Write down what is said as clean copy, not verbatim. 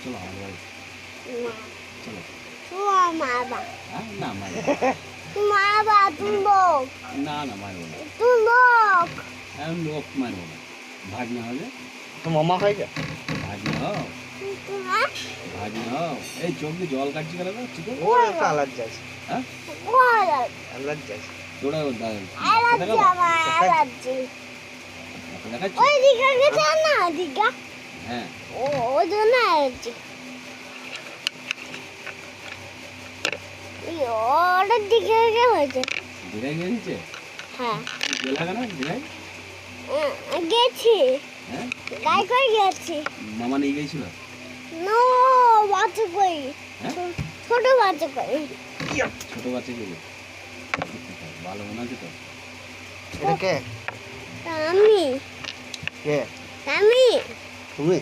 চলো আমার বাড়ি না চলো। তোমার মারবা হ্যাঁ না মারবো তুমি মারবা তুমি লোক না না মারবো না তুমি লোক আমি লোক মারবো না ভাগ্নে হবে তো মামা হয়ে যা ভাগ্নে হও হ্যাঁ ভাগ্নে হও এই চোখ দিয়ে জল কাটছি কেন ঠিক আছে ওর একটা আলাদ যাস হ্যাঁ বলো আলাদ যাস তোরা অ্যালার্জি আমার অ্যালার্জি দেখাচ্ছি ওই দিকে গেছে না দিকে হ্যাঁ ওই জন্য অ্যালার্জি ওটার দিকে কে হয়েছে দীঘায় গিয়েছে হ্যাঁ গেলা কেন দীঘায় গেছি হ্যাঁ গাই করে গেছি মামা নিয়ে গিয়েছিল নো বাচ্চা কই হ্যাঁ ছোট বাচ্চা কই ছোট বাচ্চা গেলে ভালো মনে আছে তো এটা কে আমি কে আমি তুমি